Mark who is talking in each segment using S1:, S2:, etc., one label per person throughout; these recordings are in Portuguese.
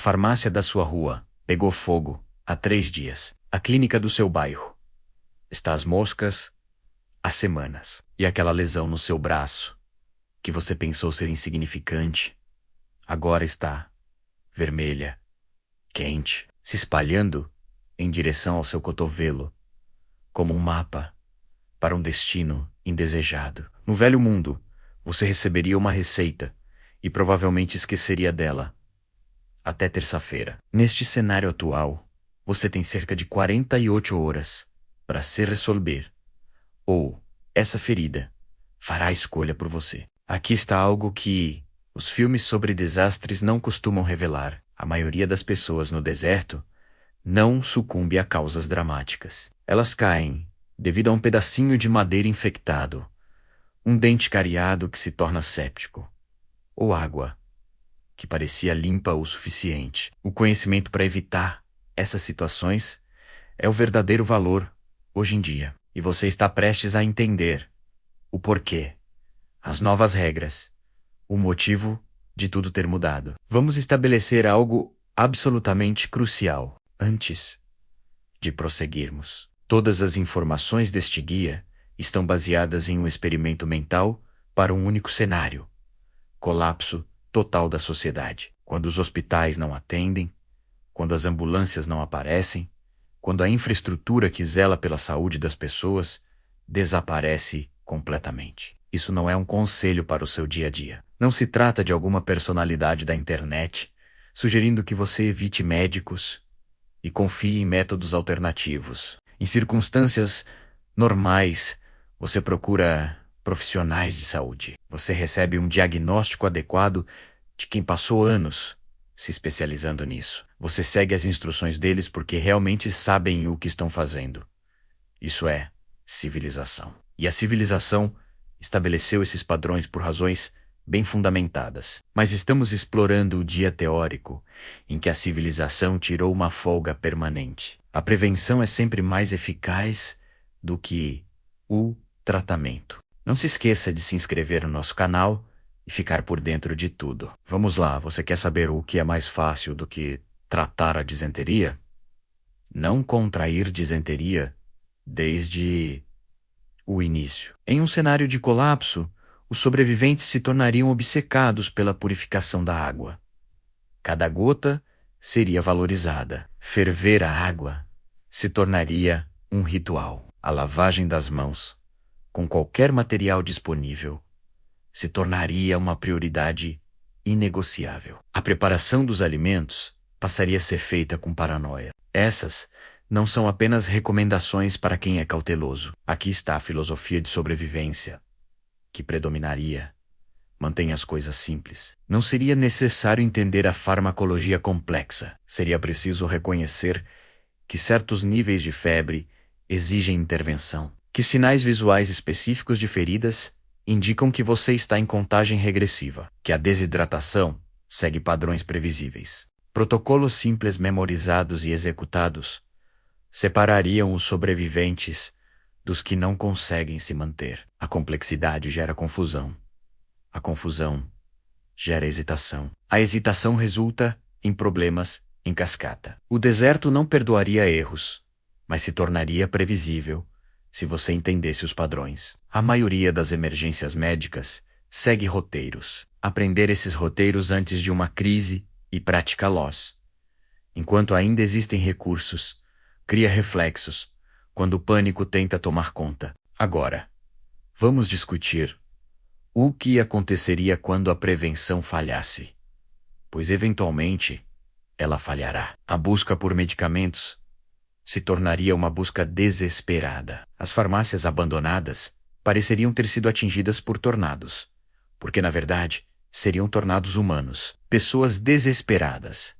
S1: farmácia da sua rua pegou fogo há 3 dias. A clínica do seu bairro está às moscas há semanas. E aquela lesão no seu braço, que você pensou ser insignificante, agora está vermelha, quente, se espalhando em direção ao seu cotovelo, como um mapa para um destino indesejado. No velho mundo, você receberia uma receita e provavelmente esqueceria dela até terça-feira. Neste cenário atual, você tem cerca de 48 horas para se resolver, ou essa ferida fará a escolha por você. Aqui está algo que os filmes sobre desastres não costumam revelar. A maioria das pessoas no deserto não sucumbe a causas dramáticas. Elas caem devido a um pedacinho de madeira infectado, um dente cariado que se torna séptico, ou água que parecia limpa o suficiente. O conhecimento para evitar essas situações é o verdadeiro valor hoje em dia. E você está prestes a entender o porquê, as novas regras, o motivo de tudo ter mudado. Vamos estabelecer algo absolutamente crucial antes de prosseguirmos. Todas as informações deste guia estão baseadas em um experimento mental para um único cenário: colapso total da sociedade. Quando os hospitais não atendem, quando as ambulâncias não aparecem, quando a infraestrutura que zela pela saúde das pessoas desaparece completamente. Isso não é um conselho para o seu dia a dia. Não se trata de alguma personalidade da internet sugerindo que você evite médicos e confie em métodos alternativos. Em circunstâncias normais, você procura profissionais de saúde. Você recebe um diagnóstico adequado de quem passou anos se especializando nisso. Você segue as instruções deles porque realmente sabem o que estão fazendo. Isso é civilização. E a civilização estabeleceu esses padrões por razões bem fundamentadas. Mas estamos explorando o dia teórico em que a civilização tirou uma folga permanente. A prevenção é sempre mais eficaz do que o tratamento. Não se esqueça de se inscrever no nosso canal e ficar por dentro de tudo. Vamos lá, você quer saber o que é mais fácil do que tratar a disenteria? Não contrair disenteria desde o início. Em um cenário de colapso, os sobreviventes se tornariam obcecados pela purificação da água. Cada gota seria valorizada. Ferver a água se tornaria um ritual. A lavagem das mãos, com qualquer material disponível, se tornaria uma prioridade inegociável. A preparação dos alimentos passaria a ser feita com paranoia. Essas não são apenas recomendações para quem é cauteloso. Aqui está a filosofia de sobrevivência que predominaria. Mantenha as coisas simples. Não seria necessário entender a farmacologia complexa. Seria preciso reconhecer que certos níveis de febre exigem intervenção, que sinais visuais específicos de feridas indicam que você está em contagem regressiva, que a desidratação segue padrões previsíveis. Protocolos simples memorizados e executados separariam os sobreviventes dos que não conseguem se manter. A complexidade gera confusão. A confusão gera hesitação. A hesitação resulta em problemas em cascata. O deserto não perdoaria erros, mas se tornaria previsível se você entendesse os padrões. A maioria das emergências médicas segue roteiros. Aprender esses roteiros antes de uma crise e pratica-los. Enquanto ainda existem recursos, cria reflexos quando o pânico tenta tomar conta. Agora, vamos discutir o que aconteceria quando a prevenção falhasse, pois eventualmente ela falhará. A busca por medicamentos se tornaria uma busca desesperada. As farmácias abandonadas pareceriam ter sido atingidas por tornados, porque na verdade seriam tornados humanos, pessoas desesperadas,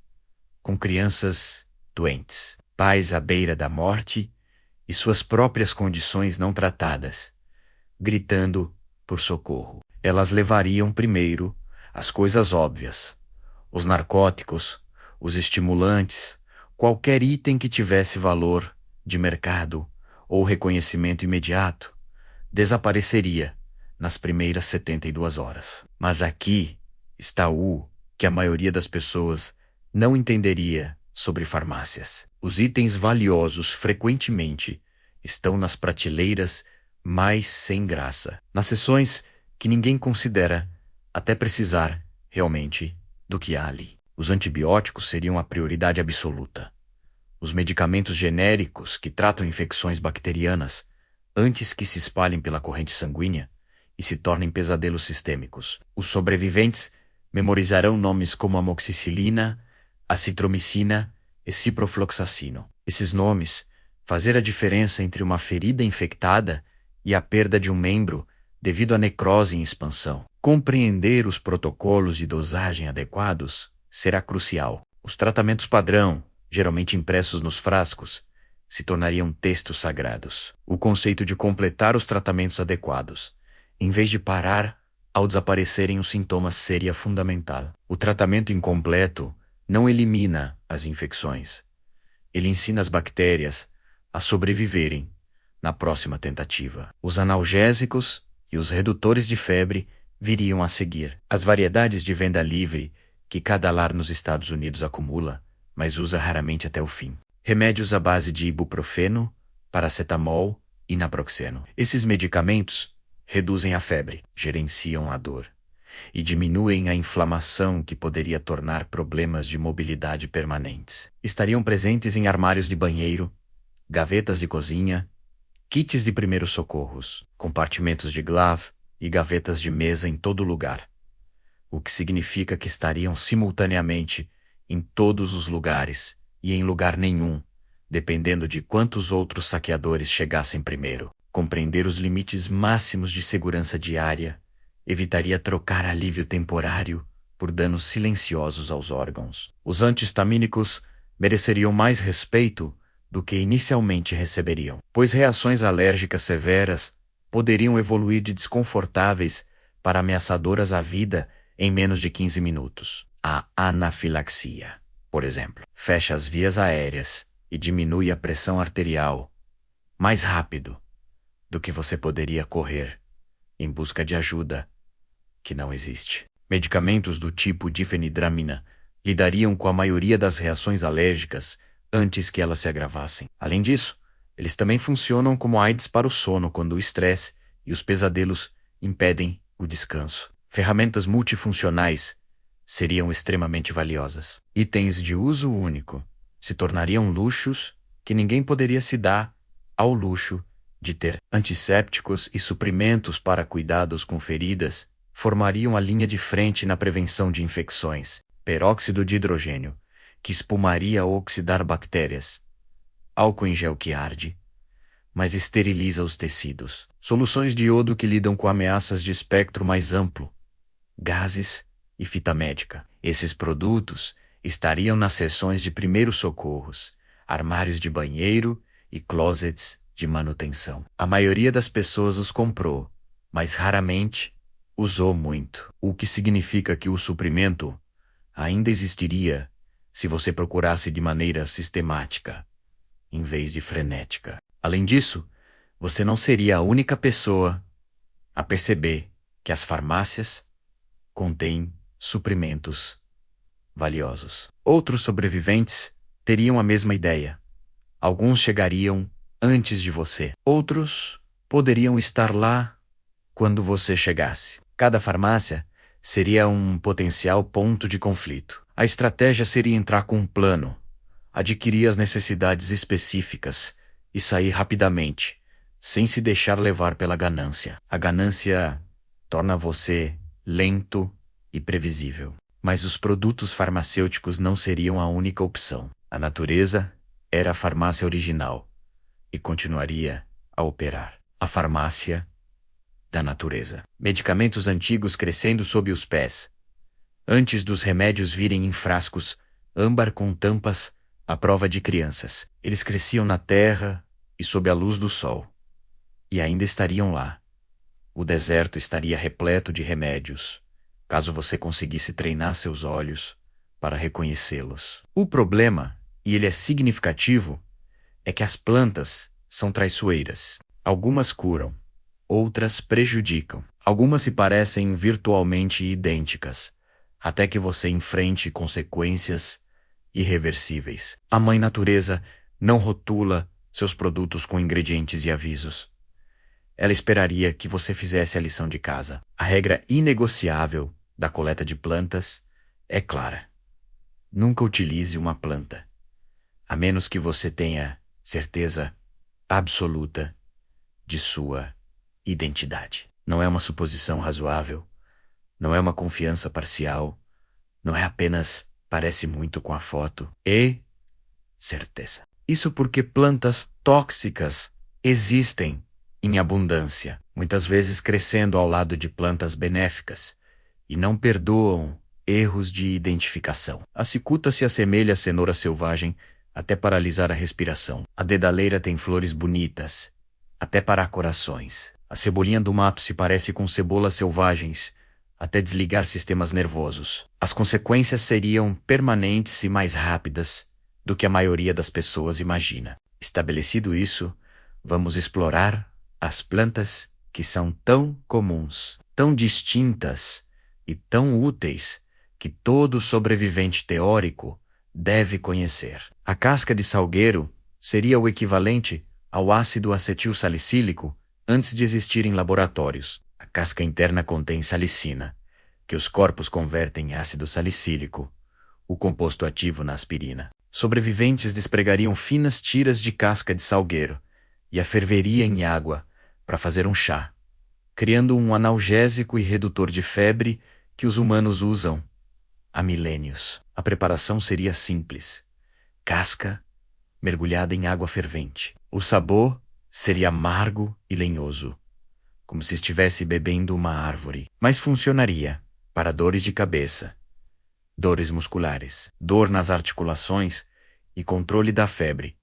S1: com crianças doentes, pais à beira da morte e suas próprias condições não tratadas, gritando por socorro. Elas levariam primeiro as coisas óbvias, os narcóticos, os estimulantes, qualquer item que tivesse valor de mercado ou reconhecimento imediato, desapareceria nas primeiras 72 horas. Mas aqui está o que a maioria das pessoas não entenderia sobre farmácias. Os itens valiosos frequentemente estão nas prateleiras mais sem graça, nas seções que ninguém considera até precisar realmente do que há ali. Os antibióticos seriam a prioridade absoluta. Os medicamentos genéricos que tratam infecções bacterianas antes que se espalhem pela corrente sanguínea e se tornem pesadelos sistêmicos. Os sobreviventes memorizarão nomes como amoxicilina, acitromicina e ciprofloxacino. Esses nomes fazer a diferença entre uma ferida infectada e a perda de um membro devido à necrose em expansão. Compreender os protocolos de dosagem adequados será crucial. Os tratamentos padrão, geralmente impressos nos frascos, se tornariam textos sagrados. O conceito de completar os tratamentos adequados, em vez de parar ao desaparecerem os sintomas, seria fundamental. O tratamento incompleto não elimina as infecções. Ele ensina as bactérias a sobreviverem na próxima tentativa. Os analgésicos e os redutores de febre viriam a seguir. As variedades de venda livre que cada lar nos Estados Unidos acumula, mas usa raramente até o fim. Remédios à base de ibuprofeno, paracetamol e naproxeno. Esses medicamentos reduzem a febre, gerenciam a dor e diminuem a inflamação que poderia tornar problemas de mobilidade permanentes. Estariam presentes em armários de banheiro, gavetas de cozinha, kits de primeiros socorros, compartimentos de glove e gavetas de mesa em todo lugar, o que significa que estariam simultaneamente em todos os lugares e em lugar nenhum, dependendo de quantos outros saqueadores chegassem primeiro. Compreender os limites máximos de segurança diária evitaria trocar alívio temporário por danos silenciosos aos órgãos. Os antihistamínicos mereceriam mais respeito do que inicialmente receberiam, pois reações alérgicas severas poderiam evoluir de desconfortáveis para ameaçadoras à vida em menos de 15 minutos. A anafilaxia, por exemplo, fecha as vias aéreas e diminui a pressão arterial mais rápido do que você poderia correr em busca de ajuda que não existe. Medicamentos do tipo difenidramina lidariam com a maioria das reações alérgicas antes que elas se agravassem. Além disso, eles também funcionam como AIDS para o sono quando o estresse e os pesadelos impedem o descanso. Ferramentas multifuncionais seriam extremamente valiosas. Itens de uso único se tornariam luxos que ninguém poderia se dar ao luxo de ter. Antissépticos e suprimentos para cuidados com feridas formariam a linha de frente na prevenção de infecções. Peróxido de hidrogênio, que espumaria ao oxidar bactérias. Álcool em gel que arde, mas esteriliza os tecidos. Soluções de iodo que lidam com ameaças de espectro mais amplo. Gases e fita médica. Esses produtos estariam nas seções de primeiros socorros, armários de banheiro e closets de manutenção. A maioria das pessoas os comprou, mas raramente usou muito, o que significa que o suprimento ainda existiria se você procurasse de maneira sistemática, em vez de frenética. Além disso, você não seria a única pessoa a perceber que as farmácias contêm suprimentos valiosos. Outros sobreviventes teriam a mesma ideia. Alguns chegariam antes de você. Outros poderiam estar lá quando você chegasse. Cada farmácia seria um potencial ponto de conflito. A estratégia seria entrar com um plano, adquirir as necessidades específicas e sair rapidamente, sem se deixar levar pela ganância. A ganância torna você lento e previsível. Mas os produtos farmacêuticos não seriam a única opção. A natureza era a farmácia original e continuaria a operar. A farmácia da natureza. Medicamentos antigos crescendo sob os pés. Antes dos remédios virem em frascos, âmbar com tampas à prova de crianças. Eles cresciam na terra e sob a luz do sol. E ainda estariam lá. O deserto estaria repleto de remédios, caso você conseguisse treinar seus olhos para reconhecê-los. O problema, e ele é significativo, é que as plantas são traiçoeiras. Algumas curam, outras prejudicam. Algumas se parecem virtualmente idênticas, até que você enfrente consequências irreversíveis. A Mãe Natureza não rotula seus produtos com ingredientes e avisos. Ela esperaria que você fizesse a lição de casa. A regra inegociável da coleta de plantas é clara. Nunca utilize uma planta, a menos que você tenha certeza absoluta de sua identidade. Não é uma suposição razoável, não é uma confiança parcial, não é apenas parece muito com a foto, é certeza. Isso porque plantas tóxicas existem em abundância, muitas vezes crescendo ao lado de plantas benéficas, e não perdoam erros de identificação. A cicuta se assemelha à cenoura selvagem até paralisar a respiração. A dedaleira tem flores bonitas, até parar corações. A cebolinha do mato se parece com cebolas selvagens, até desligar sistemas nervosos. As consequências seriam permanentes e mais rápidas do que a maioria das pessoas imagina. Estabelecido isso, vamos explorar as plantas que são tão comuns, tão distintas e tão úteis que todo sobrevivente teórico deve conhecer. A casca de salgueiro seria o equivalente ao ácido acetilsalicílico antes de existir em laboratórios. A casca interna contém salicina, que os corpos convertem em ácido salicílico, o composto ativo na aspirina. Sobreviventes despregariam finas tiras de casca de salgueiro e a ferveria em água para fazer um chá, criando um analgésico e redutor de febre que os humanos usam há milênios. A preparação seria simples: casca mergulhada em água fervente. O sabor seria amargo e lenhoso, como se estivesse bebendo uma árvore, mas funcionaria para dores de cabeça, dores musculares, dor nas articulações e controle da febre,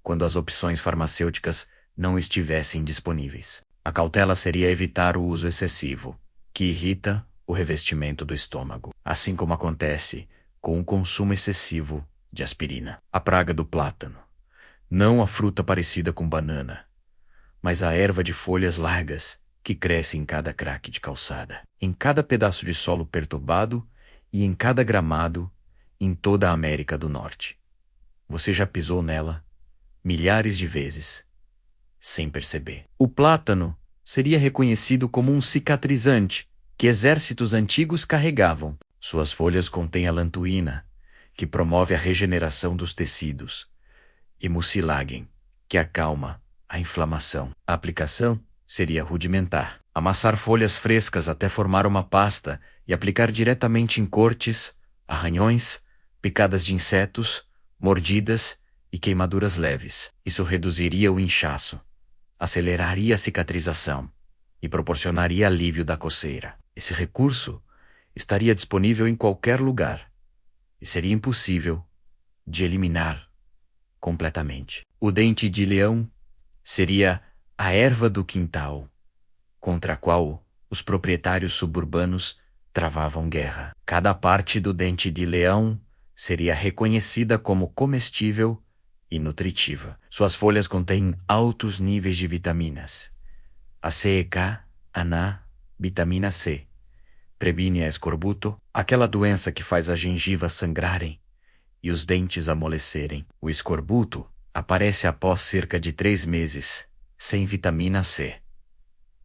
S1: quando as opções farmacêuticas não estivessem disponíveis. A cautela seria evitar o uso excessivo, que irrita o revestimento do estômago, assim como acontece com o consumo excessivo de aspirina. A praga do plátano. Não a fruta parecida com banana, mas a erva de folhas largas que cresce em cada craque de calçada, em cada pedaço de solo perturbado e em cada gramado em toda a América do Norte. Você já pisou nela milhares de vezes, sem perceber. O plátano seria reconhecido como um cicatrizante que exércitos antigos carregavam. Suas folhas contêm alantoína, que promove a regeneração dos tecidos, e mucilagem, que acalma a inflamação. A aplicação seria rudimentar. Amassar folhas frescas até formar uma pasta e aplicar diretamente em cortes, arranhões, picadas de insetos, mordidas e queimaduras leves. Isso reduziria o inchaço, aceleraria a cicatrização e proporcionaria alívio da coceira. Esse recurso estaria disponível em qualquer lugar e seria impossível de eliminar completamente. O dente de leão seria a erva do quintal, contra a qual os proprietários suburbanos travavam guerra. Cada parte do dente de leão seria reconhecida como comestível e nutritiva. Suas folhas contêm altos níveis de vitaminas. A C e K, a NA, vitamina C. Previne a escorbuto, aquela doença que faz as gengivas sangrarem e os dentes amolecerem. O escorbuto aparece após cerca de 3 meses, sem vitamina C.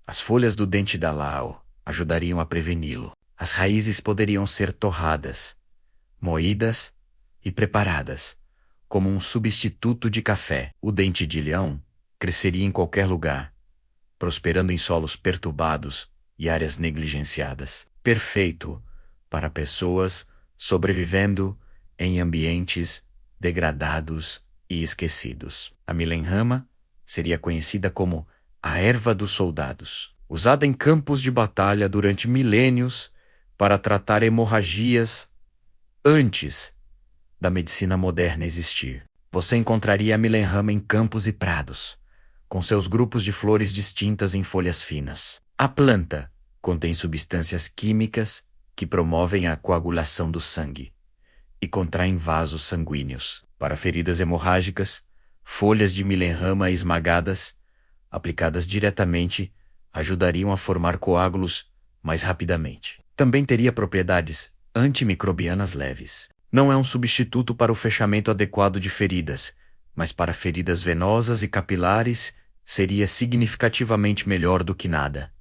S1: As folhas do dente da lao ajudariam a preveni-lo. As raízes poderiam ser torradas, moídas e preparadas como um substituto de café. O dente de leão cresceria em qualquer lugar, prosperando em solos perturbados e áreas negligenciadas. Perfeito para pessoas sobrevivendo em ambientes degradados e esquecidos. A milenrama seria conhecida como a erva dos soldados, usada em campos de batalha durante milênios para tratar hemorragias antes da medicina moderna existir. Você encontraria a milenrama em campos e prados, com seus grupos de flores distintas em folhas finas. A planta contém substâncias químicas que promovem a coagulação do sangue e contraem vasos sanguíneos. Para feridas hemorrágicas, folhas de milenrama esmagadas, aplicadas diretamente, ajudariam a formar coágulos mais rapidamente. Também teria propriedades antimicrobianas leves. Não é um substituto para o fechamento adequado de feridas, mas para feridas venosas e capilares seria significativamente melhor do que nada.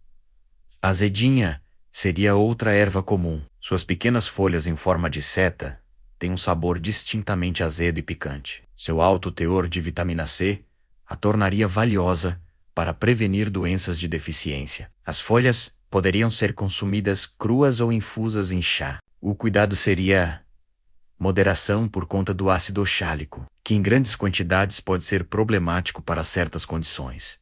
S1: A azedinha seria outra erva comum. Suas pequenas folhas em forma de seta têm um sabor distintamente azedo e picante. Seu alto teor de vitamina C a tornaria valiosa para prevenir doenças de deficiência. As folhas poderiam ser consumidas cruas ou infusas em chá. O cuidado seria moderação por conta do ácido oxálico, que em grandes quantidades pode ser problemático para certas condições.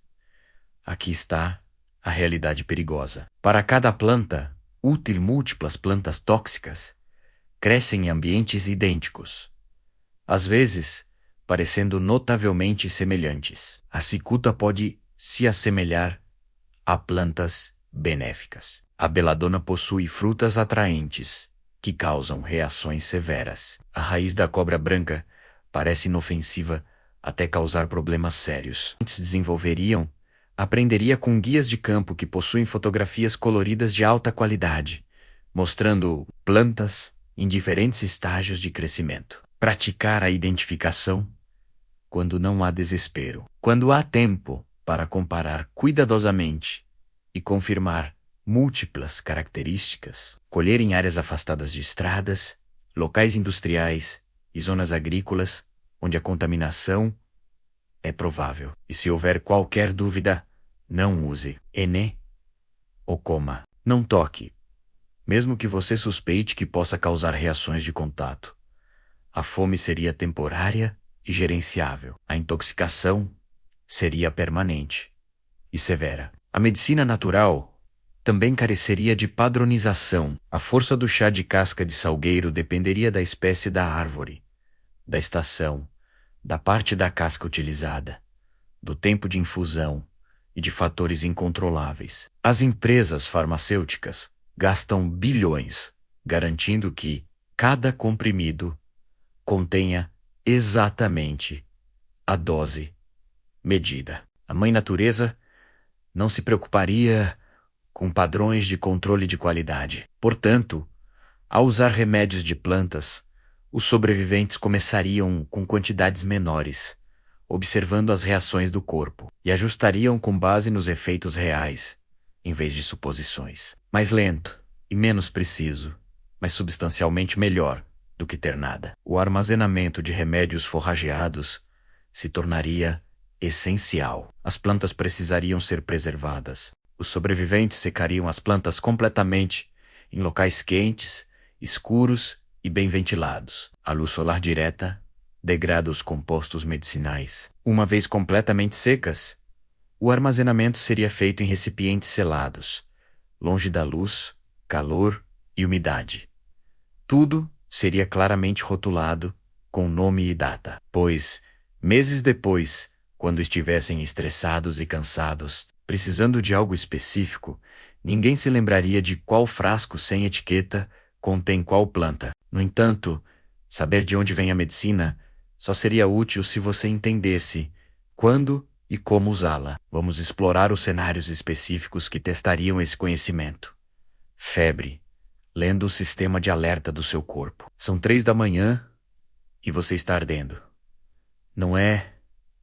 S1: Aqui está a realidade perigosa. Para cada planta, útil múltiplas plantas tóxicas crescem em ambientes idênticos, às vezes parecendo notavelmente semelhantes. A cicuta pode se assemelhar a plantas benéficas. A beladona possui frutas atraentes, que causam reações severas. A raiz da cobra branca parece inofensiva até causar problemas sérios. Antes aprenderia com guias de campo que possuem fotografias coloridas de alta qualidade, mostrando plantas em diferentes estágios de crescimento. Praticar a identificação quando não há desespero. Quando há tempo para comparar cuidadosamente e confirmar múltiplas características, colher em áreas afastadas de estradas, locais industriais e zonas agrícolas onde a contaminação é provável. E se houver qualquer dúvida, não use ou coma. Não toque, mesmo que você suspeite que possa causar reações de contato. A fome seria temporária e gerenciável. A intoxicação seria permanente e severa. A medicina natural também careceria de padronização. A força do chá de casca de salgueiro dependeria da espécie da árvore, da estação, da parte da casca utilizada, do tempo de infusão e de fatores incontroláveis. As empresas farmacêuticas gastam bilhões garantindo que cada comprimido contenha exatamente a dose medida. A mãe natureza não se preocuparia com padrões de controle de qualidade. Portanto, ao usar remédios de plantas, os sobreviventes começariam com quantidades menores, observando as reações do corpo, e ajustariam com base nos efeitos reais, em vez de suposições. Mais lento e menos preciso, mas substancialmente melhor do que ter nada. O armazenamento de remédios forrageados se tornaria essencial. As plantas precisariam ser preservadas. Os sobreviventes secariam as plantas completamente em locais quentes, escuros e bem ventilados. A luz solar direta degrada os compostos medicinais. Uma vez completamente secas, o armazenamento seria feito em recipientes selados, longe da luz, calor e umidade. Tudo seria claramente rotulado com nome e data, pois, meses depois, quando estivessem estressados e cansados, precisando de algo específico, ninguém se lembraria de qual frasco sem etiqueta contém qual planta. No entanto, saber de onde vem a medicina só seria útil se você entendesse quando e como usá-la. Vamos explorar os cenários específicos que testariam esse conhecimento. Febre, lendo o sistema de alerta do seu corpo. São 3 da manhã e você está ardendo. Não é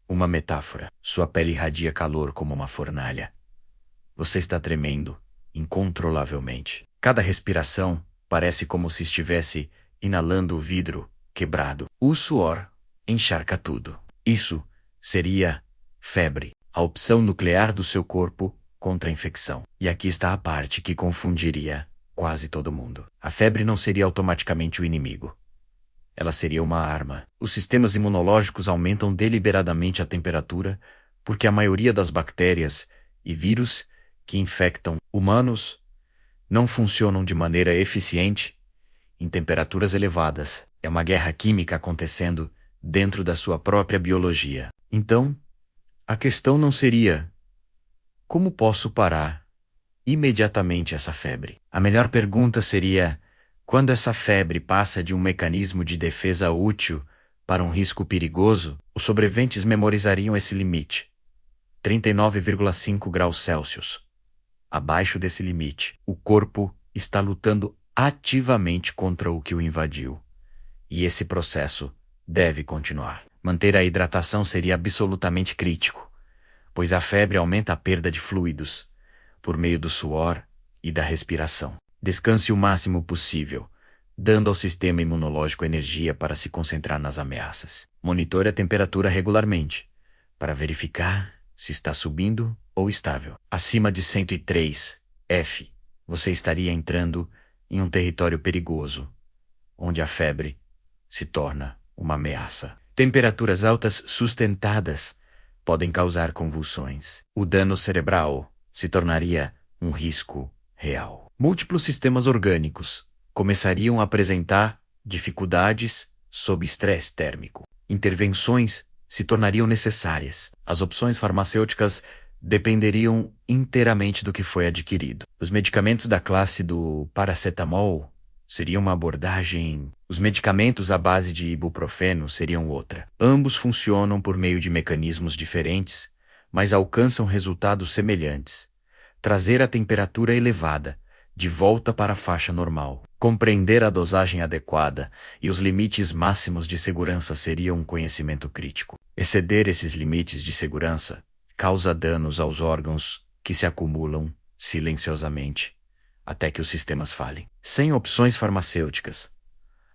S1: uma metáfora. Sua pele irradia calor como uma fornalha. Você está tremendo incontrolavelmente. Cada respiração parece como se estivesse inalando o vidro quebrado. O suor encharca tudo. Isso seria febre, a opção nuclear do seu corpo contra a infecção. E aqui está a parte que confundiria quase todo mundo. A febre não seria automaticamente o inimigo. Ela seria uma arma. Os sistemas imunológicos aumentam deliberadamente a temperatura porque a maioria das bactérias e vírus que infectam humanos não funcionam de maneira eficiente em temperaturas elevadas. É uma guerra química acontecendo dentro da sua própria biologia. Então, a questão não seria: como posso parar imediatamente essa febre? A melhor pergunta seria: quando essa febre passa de um mecanismo de defesa útil para um risco perigoso, os sobreviventes memorizariam esse limite. 39,5 graus Celsius. Abaixo desse limite, o corpo está lutando ativamente contra o que o invadiu. E esse processo deve continuar. Manter a hidratação seria absolutamente crítico, pois a febre aumenta a perda de fluidos por meio do suor e da respiração. Descanse o máximo possível, dando ao sistema imunológico energia para se concentrar nas ameaças. Monitore a temperatura regularmente, para verificar se está subindo ou estável. Acima de 103 F, você estaria entrando em um território perigoso, onde a febre se torna uma ameaça. Temperaturas altas sustentadas podem causar convulsões. O dano cerebral se tornaria um risco real. Múltiplos sistemas orgânicos começariam a apresentar dificuldades sob estresse térmico. Intervenções se tornariam necessárias. As opções farmacêuticas dependeriam inteiramente do que foi adquirido. Os medicamentos da classe do paracetamol seriam uma abordagem. Os medicamentos à base de ibuprofeno seriam outra. Ambos funcionam por meio de mecanismos diferentes, mas alcançam resultados semelhantes. Trazer a temperatura elevada de volta para a faixa normal. Compreender a dosagem adequada e os limites máximos de segurança seria um conhecimento crítico. Exceder esses limites de segurança causa danos aos órgãos que se acumulam silenciosamente até que os sistemas falhem. Sem opções farmacêuticas,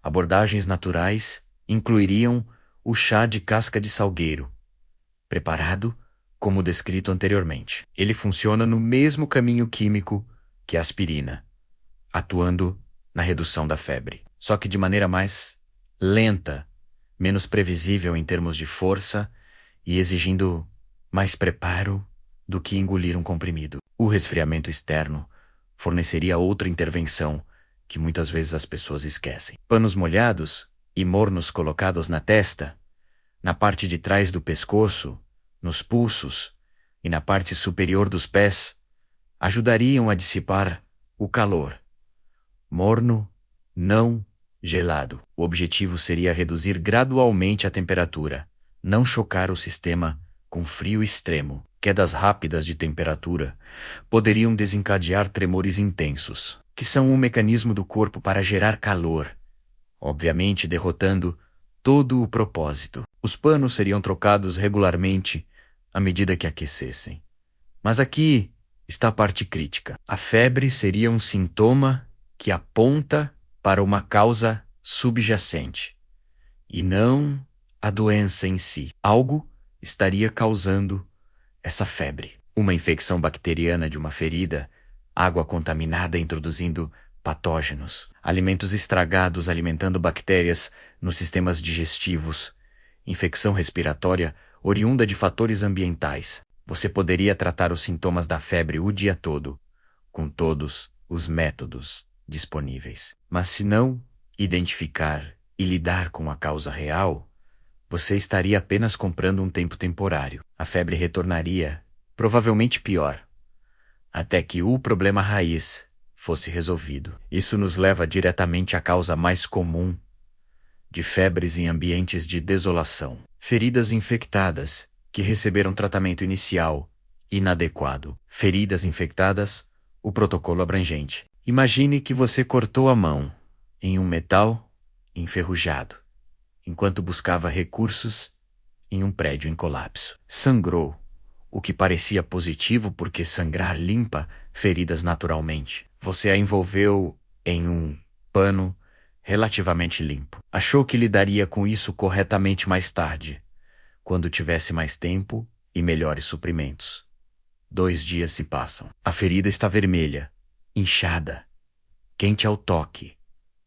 S1: abordagens naturais incluiriam o chá de casca de salgueiro, preparado como descrito anteriormente. Ele funciona no mesmo caminho químico que a aspirina, atuando na redução da febre, só que de maneira mais lenta, menos previsível em termos de força e exigindo mais preparo do que engolir um comprimido. O resfriamento externo forneceria outra intervenção que muitas vezes as pessoas esquecem. Panos molhados e mornos colocados na testa, na parte de trás do pescoço, nos pulsos e na parte superior dos pés, ajudariam a dissipar o calor. Morno, não gelado. O objetivo seria reduzir gradualmente a temperatura, não chocar o sistema com frio extremo. Quedas rápidas de temperatura poderiam desencadear tremores intensos, que são um mecanismo do corpo para gerar calor, obviamente derrotando todo o propósito. Os panos seriam trocados regularmente à medida que aquecessem. Mas aqui está a parte crítica. A febre seria um sintoma que aponta para uma causa subjacente, e não a doença em si. Algo estaria causando essa febre. Uma infecção bacteriana de uma ferida, água contaminada introduzindo patógenos, alimentos estragados alimentando bactérias nos sistemas digestivos, infecção respiratória oriunda de fatores ambientais. Você poderia tratar os sintomas da febre o dia todo, com todos os métodos disponíveis. Mas se não identificar e lidar com a causa real, você estaria apenas comprando um tempo temporário. A febre retornaria, provavelmente pior, até que o problema raiz fosse resolvido. Isso nos leva diretamente à causa mais comum de febres em ambientes de desolação. Feridas infectadas que receberam tratamento inicial inadequado. Feridas infectadas, o protocolo abrangente. Imagine que você cortou a mão em um metal enferrujado, enquanto buscava recursos em um prédio em colapso. Sangrou, o que parecia positivo porque sangrar limpa feridas naturalmente. Você a envolveu em um pano relativamente limpo. Achou que lidaria com isso corretamente mais tarde, quando tivesse mais tempo e melhores suprimentos. 2 dias se passam. A ferida está vermelha, inchada, quente ao toque,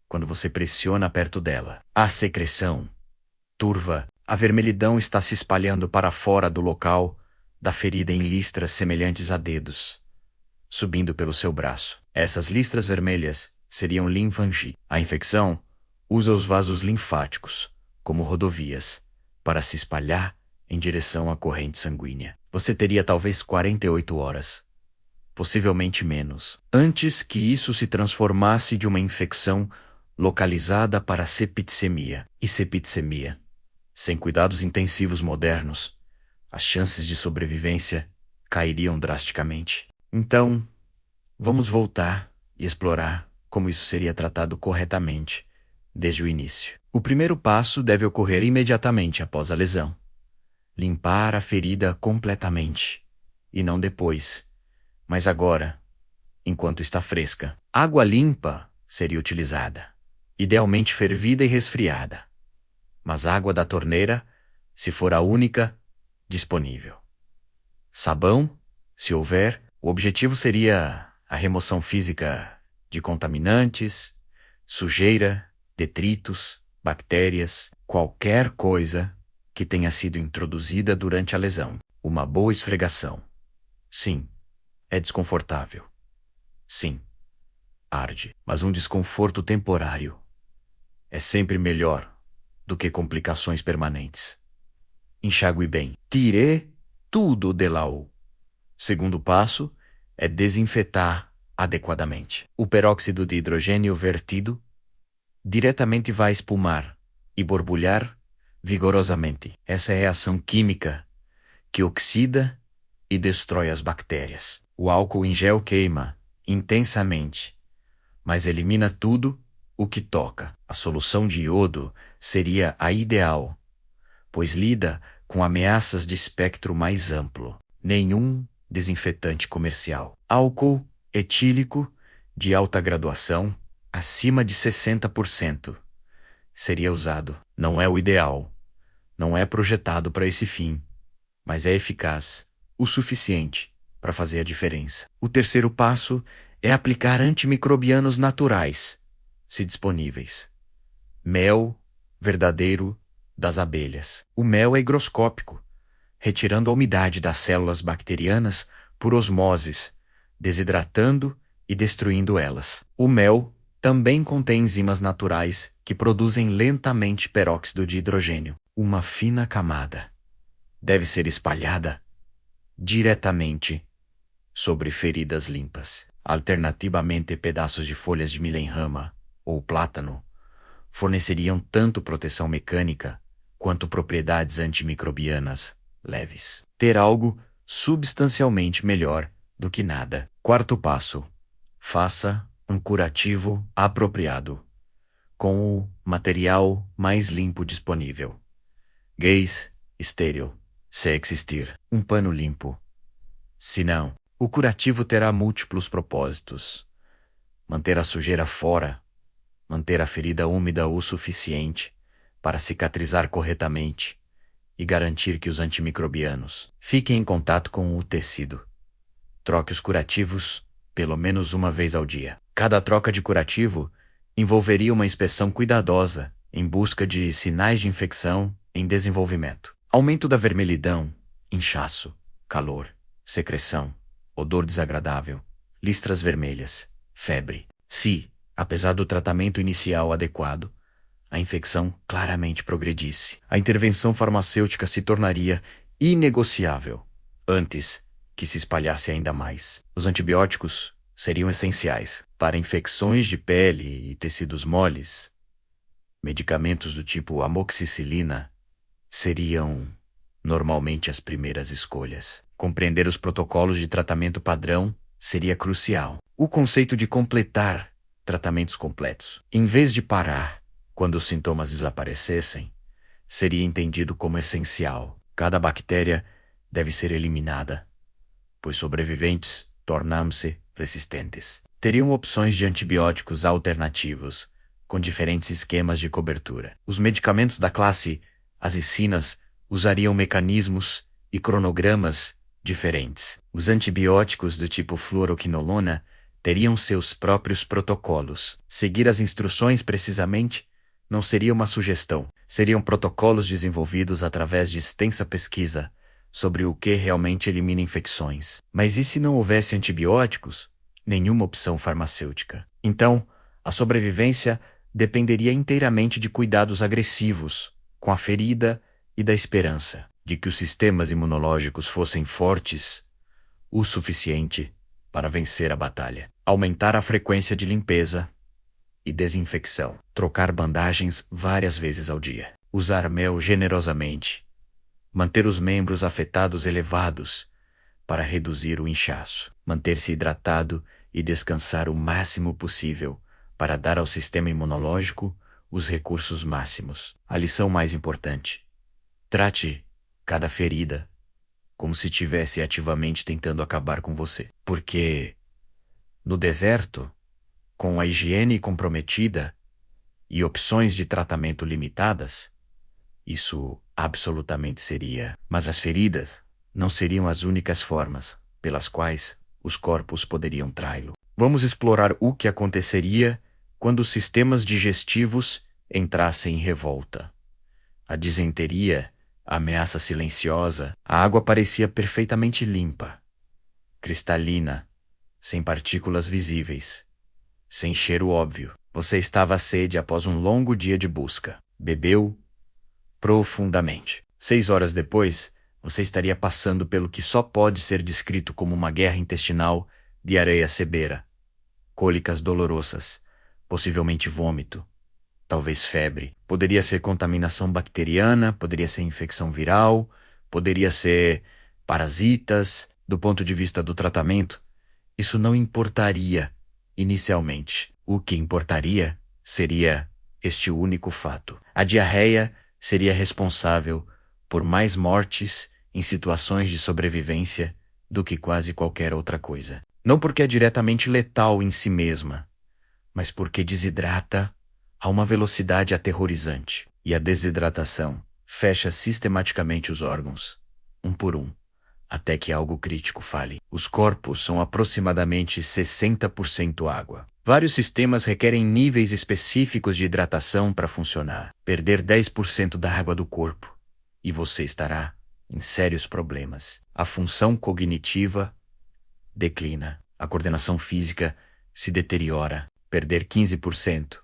S1: quando você pressiona perto dela. Há secreção, turva, a vermelhidão está se espalhando para fora do local da ferida em listras semelhantes a dedos, subindo pelo seu braço. Essas listras vermelhas seriam linfangi. A infecção usa os vasos linfáticos como rodovias para se espalhar em direção à corrente sanguínea. Você teria talvez 48 horas, possivelmente menos, antes que isso se transformasse de uma infecção localizada para septicemia. E septicemia, sem cuidados intensivos modernos, as chances de sobrevivência cairiam drasticamente. Então, vamos voltar e explorar como isso seria tratado corretamente desde o início. O primeiro passo deve ocorrer imediatamente após a lesão. Limpar a ferida completamente, e não depois, mas agora, enquanto está fresca. Água limpa seria utilizada, idealmente fervida e resfriada, mas água da torneira, se for a única disponível. Sabão, se houver, o objetivo seria a remoção física de contaminantes, sujeira, detritos, bactérias, qualquer coisa que tenha sido introduzida durante a lesão. Uma boa esfregação. Sim, é desconfortável. Sim, arde, mas um desconforto temporário é sempre melhor do que complicações permanentes. Enxague bem. Tire tudo de lá. Segundo passo é desinfetar adequadamente. O peróxido de hidrogênio vertido diretamente vai espumar e borbulhar vigorosamente. Essa é a ação química que oxida e destrói as bactérias. O álcool em gel queima intensamente, mas elimina tudo o que toca. A solução de iodo seria a ideal, pois lida com ameaças de espectro mais amplo. Nenhum desinfetante comercial. Álcool etílico de alta graduação, acima de 60%, seria usado. Não é o ideal, não é projetado para esse fim, mas é eficaz o suficiente para fazer a diferença. O terceiro passo é aplicar antimicrobianos naturais, se disponíveis. Mel verdadeiro das abelhas. O mel é higroscópico, retirando a umidade das células bacterianas por osmoses, desidratando e destruindo elas. O mel também contém enzimas naturais que produzem lentamente peróxido de hidrogênio. Uma fina camada deve ser espalhada diretamente sobre feridas limpas. Alternativamente, pedaços de folhas de milenrama ou plátano forneceriam tanto proteção mecânica quanto propriedades antimicrobianas leves. Ter algo substancialmente melhor do que nada. Quarto passo: faça um curativo apropriado, com o material mais limpo disponível. Gaze estéril, se existir. Um pano limpo. Se não, o curativo terá múltiplos propósitos: manter a sujeira fora, manter a ferida úmida o suficiente para cicatrizar corretamente e garantir que os antimicrobianos fiquem em contato com o tecido. Troque os curativos pelo menos uma vez ao dia. Cada troca de curativo envolveria uma inspeção cuidadosa em busca de sinais de infecção em desenvolvimento. Aumento da vermelhidão, inchaço, calor, secreção, odor desagradável, listras vermelhas, febre. Se, apesar do tratamento inicial adequado, a infecção claramente progredisse, a intervenção farmacêutica se tornaria inegociável antes que se espalhasse ainda mais. Os antibióticos seriam essenciais para infecções de pele e tecidos moles. Medicamentos do tipo amoxicilina seriam normalmente as primeiras escolhas. Compreender os protocolos de tratamento padrão seria crucial. O conceito de completar tratamentos completos, em vez de parar quando os sintomas desaparecessem, seria entendido como essencial. Cada bactéria deve ser eliminada, pois sobreviventes tornam-se resistentes. Teriam opções de antibióticos alternativos, com diferentes esquemas de cobertura. Os medicamentos da classe azicinas usariam mecanismos e cronogramas diferentes. Os antibióticos do tipo fluoroquinolona teriam seus próprios protocolos. Seguir as instruções precisamente não seria uma sugestão. Seriam protocolos desenvolvidos através de extensa pesquisa sobre o que realmente elimina infecções. Mas e se não houvesse antibióticos? Nenhuma opção farmacêutica. Então, a sobrevivência dependeria inteiramente de cuidados agressivos com a ferida e da esperança de que os sistemas imunológicos fossem fortes o suficiente para vencer a batalha. Aumentar a frequência de limpeza e desinfecção. Trocar bandagens várias vezes ao dia. Usar mel generosamente. Manter os membros afetados elevados para reduzir o inchaço. Manter-se hidratado e descansar o máximo possível para dar ao sistema imunológico os recursos máximos. A lição mais importante: trate cada ferida como se estivesse ativamente tentando acabar com você. Porque no deserto, com a higiene comprometida e opções de tratamento limitadas, isso absolutamente seria. Mas as feridas não seriam as únicas formas pelas quais os corpos poderiam traí-lo. Vamos explorar o que aconteceria quando os sistemas digestivos entrassem em revolta. A disenteria, a ameaça silenciosa, a água parecia perfeitamente limpa, cristalina, sem partículas visíveis, sem cheiro óbvio. Você estava à sede após um longo dia de busca. Bebeu profundamente. 6 horas depois, você estaria passando pelo que só pode ser descrito como uma guerra intestinal, diarreia severa, cólicas dolorosas, possivelmente vômito, talvez febre. Poderia ser contaminação bacteriana, poderia ser infecção viral, poderia ser parasitas. Do ponto de vista do tratamento, isso não importaria inicialmente. O que importaria seria este único fato: a diarreia seria responsável por mais mortes em situações de sobrevivência do que quase qualquer outra coisa. Não porque é diretamente letal em si mesma, mas porque desidrata a uma velocidade aterrorizante. E a desidratação fecha sistematicamente os órgãos, um por um, até que algo crítico fale. Os corpos são aproximadamente 60% água. Vários sistemas requerem níveis específicos de hidratação para funcionar. Perder 10% da água do corpo e você estará em sérios problemas. A função cognitiva declina, a coordenação física se deteriora. Perder 15%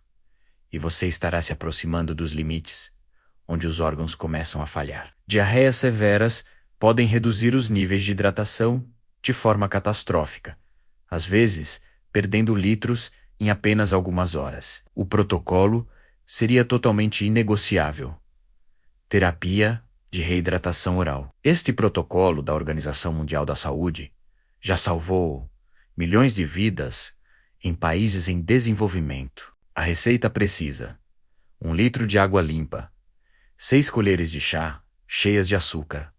S1: e você estará se aproximando dos limites, onde os órgãos começam a falhar. Diarreias severas podem reduzir os níveis de hidratação de forma catastrófica, às vezes perdendo litros em apenas algumas horas. O protocolo seria totalmente inegociável: terapia de reidratação oral. Este protocolo da Organização Mundial da Saúde já salvou milhões de vidas em países em desenvolvimento. A receita precisa: 1 litro de água limpa, 6 colheres de chá cheias de açúcar,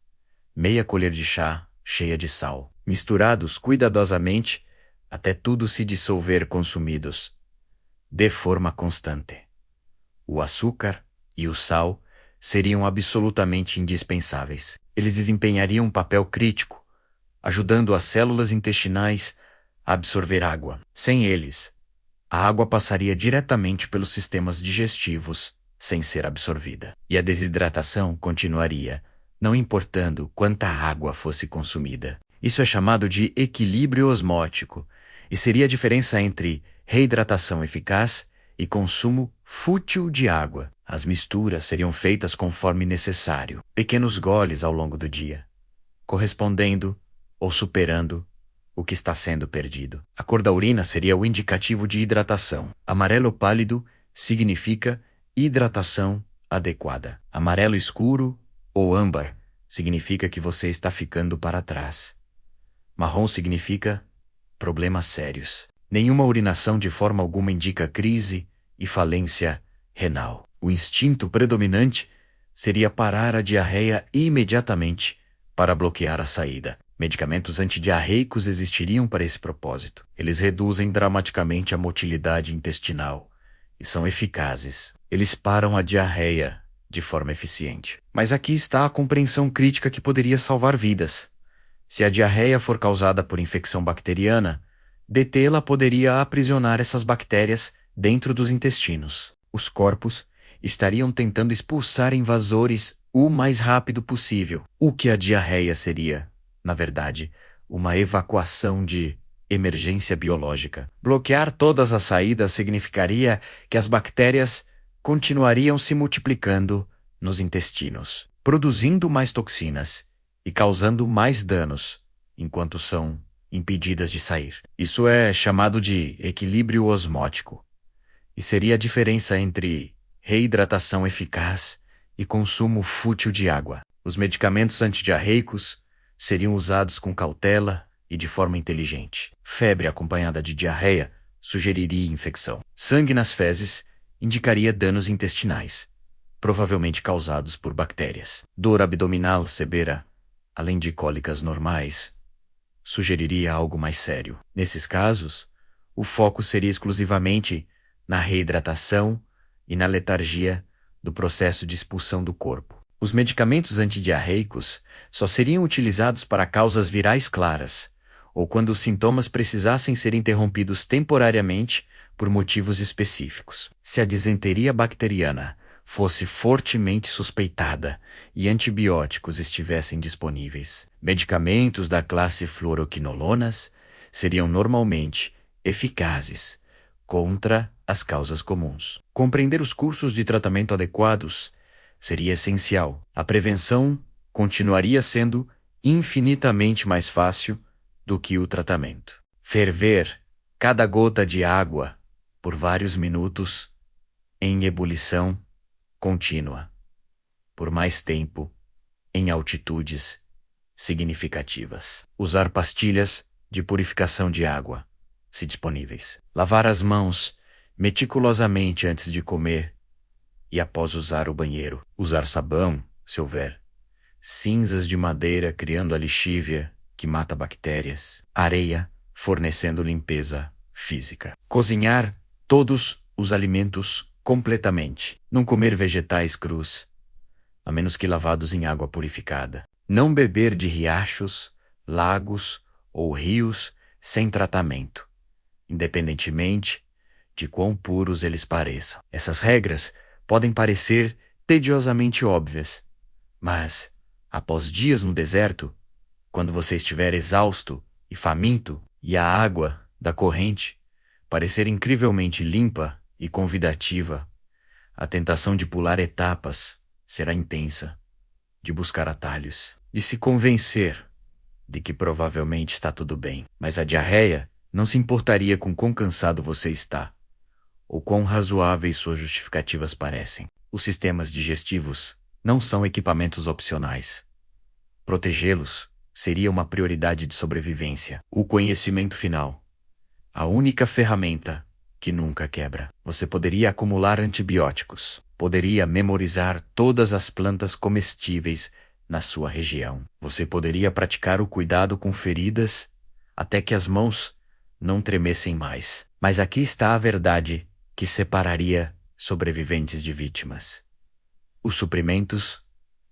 S1: meia colher de chá cheia de sal, misturados cuidadosamente até tudo se dissolver, consumidos de forma constante. O açúcar e o sal seriam absolutamente indispensáveis. Eles desempenhariam um papel crítico, ajudando as células intestinais a absorver água. Sem eles, a água passaria diretamente pelos sistemas digestivos sem ser absorvida. E a desidratação continuaria, não importando quanta água fosse consumida. Isso é chamado de equilíbrio osmótico e seria a diferença entre reidratação eficaz e consumo fútil de água. As misturas seriam feitas conforme necessário, pequenos goles ao longo do dia, correspondendo ou superando o que está sendo perdido. A cor da urina seria o indicativo de hidratação. Amarelo pálido significa hidratação adequada. Amarelo escuro ou âmbar significa que você está ficando para trás. Marrom significa problemas sérios. Nenhuma urinação de forma alguma indica crise e falência renal. O instinto predominante seria parar a diarreia imediatamente para bloquear a saída. Medicamentos antidiarreicos existiriam para esse propósito. Eles reduzem dramaticamente a motilidade intestinal e são eficazes. Eles param a diarreia de forma eficiente. Mas aqui está a compreensão crítica que poderia salvar vidas. Se a diarreia for causada por infecção bacteriana, detê-la poderia aprisionar essas bactérias dentro dos intestinos. Os corpos estariam tentando expulsar invasores o mais rápido possível. O que a diarreia seria, na verdade, uma evacuação de emergência biológica. Bloquear todas as saídas significaria que as bactérias continuariam se multiplicando nos intestinos, produzindo mais toxinas e causando mais danos, enquanto são impedidas de sair. Isso é chamado de equilíbrio osmótico, e seria a diferença entre reidratação eficaz e consumo fútil de água. Os medicamentos antidiarreicos seriam usados com cautela e de forma inteligente. Febre acompanhada de diarreia sugeriria infecção. Sangue nas fezes indicaria danos intestinais, provavelmente causados por bactérias. Dor abdominal severa, além de cólicas normais, sugeriria algo mais sério. Nesses casos, o foco seria exclusivamente na reidratação e na letargia do processo de expulsão do corpo. Os medicamentos antidiarreicos só seriam utilizados para causas virais claras, ou quando os sintomas precisassem ser interrompidos temporariamente por motivos específicos. Se a disenteria bacteriana fosse fortemente suspeitada e antibióticos estivessem disponíveis, medicamentos da classe fluoroquinolonas seriam normalmente eficazes contra as causas comuns. Compreender os cursos de tratamento adequados seria essencial. A prevenção continuaria sendo infinitamente mais fácil do que o tratamento. Ferver cada gota de água por vários minutos em ebulição contínua, por mais tempo, em altitudes significativas. Usar pastilhas de purificação de água, se disponíveis. Lavar as mãos meticulosamente antes de comer e após usar o banheiro. Usar sabão, se houver. Cinzas de madeira criando a lixívia que mata bactérias. Areia fornecendo limpeza física. Cozinhar todos os alimentos completamente. Não comer vegetais crus, a menos que lavados em água purificada. Não beber de riachos, lagos ou rios sem tratamento, independentemente de quão puros eles pareçam. Essas regras podem parecer tediosamente óbvias, mas, após dias no deserto, quando você estiver exausto e faminto, e a água da corrente parecer incrivelmente limpa e convidativa, a tentação de pular etapas será intensa, de buscar atalhos, de se convencer de que provavelmente está tudo bem. Mas a diarreia não se importaria com quão cansado você está, ou quão razoáveis suas justificativas parecem. Os sistemas digestivos não são equipamentos opcionais. Protegê-los seria uma prioridade de sobrevivência. O conhecimento final, a única ferramenta que nunca quebra. Você poderia acumular antibióticos, poderia memorizar todas as plantas comestíveis na sua região. Você poderia praticar o cuidado com feridas até que as mãos não tremessem mais. Mas aqui está a verdade que separaria sobreviventes de vítimas. Os suprimentos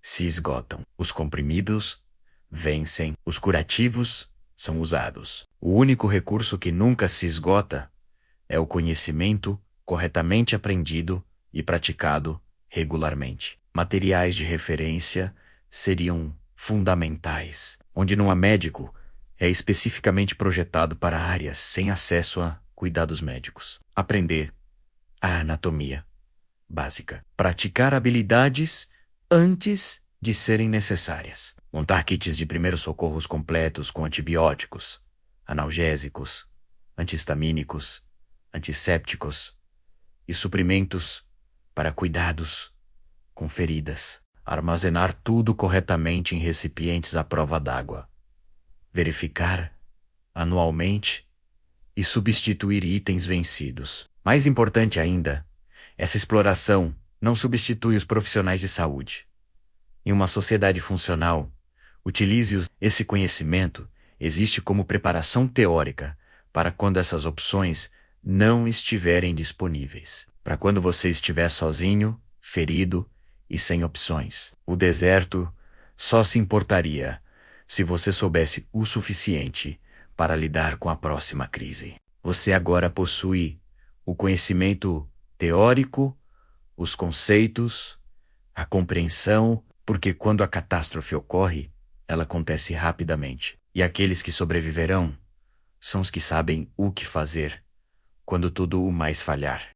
S1: se esgotam. Os comprimidos vencem. Os curativos são usados. O único recurso que nunca se esgota é o conhecimento corretamente aprendido e praticado regularmente. Materiais de referência seriam fundamentais. Onde não há médico, é especificamente projetado para áreas sem acesso a cuidados médicos. Aprender a anatomia básica. Praticar habilidades antes de serem necessárias. Montar kits de primeiros socorros completos com antibióticos, analgésicos, antihistamínicos, antissépticos e suprimentos para cuidados com feridas. Armazenar tudo corretamente em recipientes à prova d'água. Verificar anualmente e substituir itens vencidos. Mais importante ainda, essa exploração não substitui os profissionais de saúde. Em uma sociedade funcional, utilize esse conhecimento existe como preparação teórica para quando essas opções não estiverem disponíveis. Para quando você estiver sozinho, ferido e sem opções. O deserto só se importaria se você soubesse o suficiente para lidar com a próxima crise. Você agora possui o conhecimento teórico, os conceitos, a compreensão, porque quando a catástrofe ocorre, ela acontece rapidamente. E aqueles que sobreviverão são os que sabem o que fazer quando tudo o mais falhar.